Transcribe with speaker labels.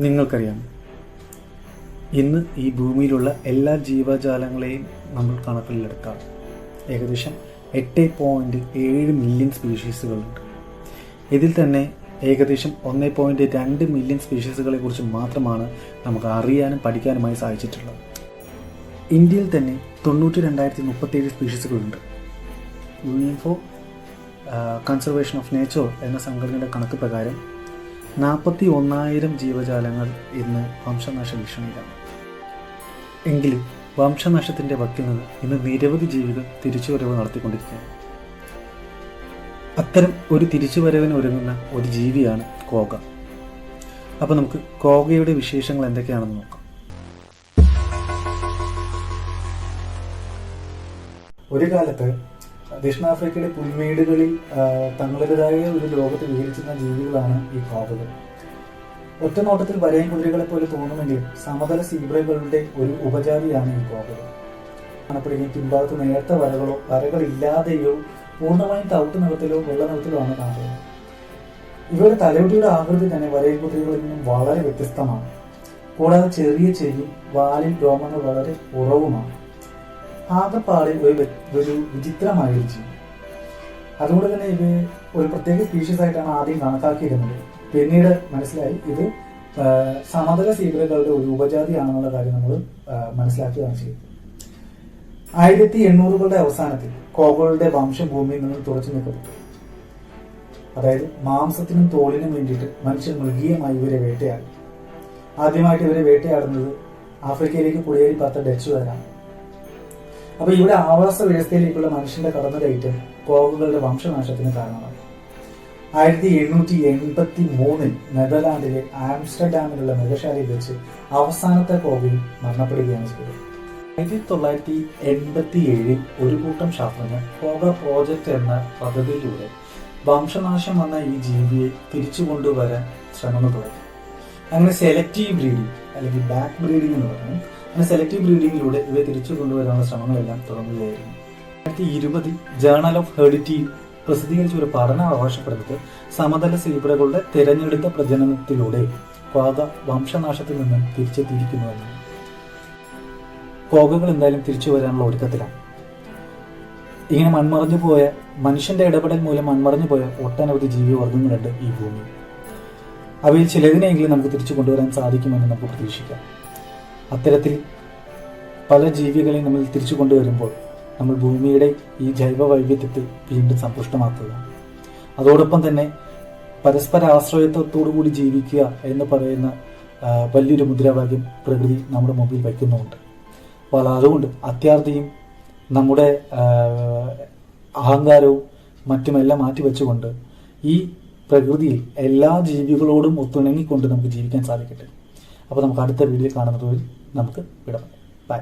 Speaker 1: നിങ്ങൾക്കറിയാം, ഇന്ന് ഈ ഭൂമിയിലുള്ള എല്ലാ ജീവജാലങ്ങളെയും നമ്മൾ കണക്കിലെടുക്കാം. ഏകദേശം 8.7 മില്യൺ സ്പീഷീസുകളുണ്ട്. ഇതിൽ തന്നെ ഏകദേശം 1.2 മില്യൺ സ്പീഷീസുകളെ കുറിച്ച് മാത്രമാണ് നമുക്ക് അറിയാനും പഠിക്കാനുമായി സാധിച്ചിട്ടുള്ളത്. ഇന്ത്യയിൽ തന്നെ 92,037 സ്പീഷീസുകളുണ്ട്. Union for conservation of nature എന്ന സംഘടനയുടെ കണക്ക് പ്രകാരം 41,000 ജീവജാലങ്ങൾ ഇന്ന് വംശനാശ ഭീഷണിയിലാണ്. എങ്കിലും വംശനാശത്തിൻ്റെ വക്കിൽ നിന്ന് ഇന്ന് നിരവധി ജീവികൾ തിരിച്ചുവരവ് നടത്തിക്കൊണ്ടിരിക്കുകയാണ്. അത്തരം ഒരു തിരിച്ചുവരവിന് ഒരുങ്ങുന്ന ഒരു ജീവിയാണ് കോഗ. അപ്പോൾ നമുക്ക് കോഗയുടെ വിശേഷങ്ങൾ എന്തൊക്കെയാണെന്ന് നോക്കാം. ഒരു കാലത്ത് ദക്ഷിണാഫ്രിക്കയിലെ പുൽമേടുകളിൽ തങ്ങളുടേതായ ഒരു ലോകത്ത് വിഹരിച്ചിരുന്ന ജീവികളാണ് ഈ കോഗകൾ. ഒറ്റ നോട്ടത്തിൽ വരയൻ കുതിരകളെ പോലെ തോന്നുമെങ്കിലും സമതല സീബ്രകളുടെ ഒരു ഉപജാതിയാണ് ഈ കോഗകൾ. കാണപ്പെടുകയും പിൻഭാഗത്ത് നേർത്ത വരകളില്ലാതെയോ പൂർണ്ണമായും തവിട്ട് നിറത്തിലോ വെള്ള നിറത്തിലോ ആണ് കാണുന്നത്. ഇവയുടെ തലയോട്ടിയുടെ ആകൃതി തന്നെ വരയൻ കുതിരകളിൽ നിന്നും വളരെ വ്യത്യസ്തമാണ്. കൂടാതെ ചെറിയ ചെവിയും വാലിൽ രോമങ്ങൾ വളരെ കുറവുമാണ്. ആകെപ്പാടിൽ ഒരു വിചിത്രമായൊരു ജീവി. അതുകൊണ്ട് തന്നെ ഇത് ഒരു പ്രത്യേക സ്പീഷീസ് ആയിട്ടാണ് ആദ്യം കണക്കാക്കിയിരുന്നത്. പിന്നീട് മനസ്സിലായി ഇത് സമതല സീബ്രകളുടെ ഒരു ഉപജാതിയാണെന്നുള്ള കാര്യം നമ്മൾ മനസ്സിലാക്കുകയാണ് ചെയ്തത്. 1800കളുടെ അവസാനത്തിൽ കോഗകളുടെ വംശം ഭൂമിയിൽ നിന്ന് തുടച്ചു നീക്കപ്പെട്ടു. അതായത് മാംസത്തിനും തോലിനും വേണ്ടിയിട്ട് മനുഷ്യൻ മൃഗീയമായി ഇവരെ വേട്ടയാടി. ആദ്യമായിട്ട് ഇവരെ വേട്ടയാടുന്നത് ആഫ്രിക്കയിലേക്ക് കുടിയേറി പാർത്ത ഡച്ചുകാരാണ്. അപ്പൊ ഇവിടെ ആവാസ വ്യവസ്ഥയിലേക്കുള്ള മനുഷ്യന്റെ കടന്നുകയറ്റം കോഗകളുടെ വംശനാശത്തിന് കാരണമായി. 1883 നെതർലാൻഡിലെ ആംസ്റ്റർഡാമിലുള്ള മൃഗശാലയിൽ വെച്ച് അവസാനത്തെ കോഗയിൽ മരണപ്പെടുകയാണ് ചെയ്തത്. 1987 ഒരു കൂട്ടം ശാസ്ത്രജ്ഞർ കോഗ പ്രോജക്റ്റ് എന്ന പദ്ധതിയിലൂടെ വംശനാശം വന്ന ഈ ജീവിയെ തിരിച്ചു കൊണ്ടുവരാൻ ശ്രമങ്ങൾ തുടങ്ങി. അങ്ങനെ സെലക്റ്റീവ് ബ്രീഡിംഗ് അല്ലെങ്കിൽ ബാക്ക് ബ്രീഡിംഗ് എന്ന് പറഞ്ഞു. അങ്ങനെ സെലക്റ്റീവ് ബ്രീഡിങ്ങിലൂടെ ഇവയെ തിരിച്ചു കൊണ്ടുവരാനുള്ള ശ്രമങ്ങളെല്ലാം തുടങ്ങുകയായിരുന്നു. 2020 ജേർണൽ ഓഫ് ഹെറിഡിറ്റി പ്രസിദ്ധീകരിച്ച ഒരു പഠനം അവകാശപ്പെടുന്നത് സമതല സീബ്രകളുടെ തിരഞ്ഞെടുത്ത പ്രജനനത്തിലൂടെ കോഗ വംശനാശത്തിൽ നിന്നും തിരിച്ചെത്തിയിരിക്കുന്നുവെന്ന്. കോഗകൾ എന്തായാലും തിരിച്ചു വരാനുള്ള ഒരുക്കത്തിലാണ്. ഇങ്ങനെ മൺമറഞ്ഞു പോയ മനുഷ്യന്റെ ഇടപെടൽ മൂലം മൺമറഞ്ഞു പോയ ഒട്ടനവധി ജീവിവർഗങ്ങളുണ്ട് ഈ ഭൂമിയിൽ. അവയിൽ ചിലതിനെങ്കിലും നമുക്ക് തിരിച്ചു കൊണ്ടുവരാൻ സാധിക്കുമെന്ന് നമുക്ക് പ്രതീക്ഷിക്കാം. അത്തരത്തിൽ പല ജീവികളെയും നമ്മൾ തിരിച്ചു കൊണ്ടുവരുമ്പോൾ നമ്മൾ ഭൂമിയുടെ ഈ ജൈവ വൈവിധ്യത്തെ വീണ്ടും സമ്പുഷ്ടമാക്കുകയാണ്. അതോടൊപ്പം തന്നെ പരസ്പര ആശ്രയത്വത്തോടുകൂടി ജീവിക്കുക എന്ന് പറയുന്ന വലിയൊരു മുദ്രാവാക്യം പ്രകൃതി നമ്മുടെ മുമ്പിൽ വയ്ക്കുന്നുമുണ്ട്. അപ്പോൾ അതുകൊണ്ട് അത്യാർത്തിയും നമ്മുടെ അഹങ്കാരവും മറ്റുമെല്ലാം മാറ്റിവെച്ചുകൊണ്ട് ഈ പ്രകൃതിയിൽ എല്ലാ ജീവികളോടും ഒത്തിണങ്ങിക്കൊണ്ട് നമുക്ക് ജീവിക്കാൻ സാധിക്കട്ടെ. അപ്പോൾ നമുക്ക് അടുത്ത വീഡിയോയിൽ കാണുന്നത് വഴി നമുക്ക് വിടാം. ബൈ.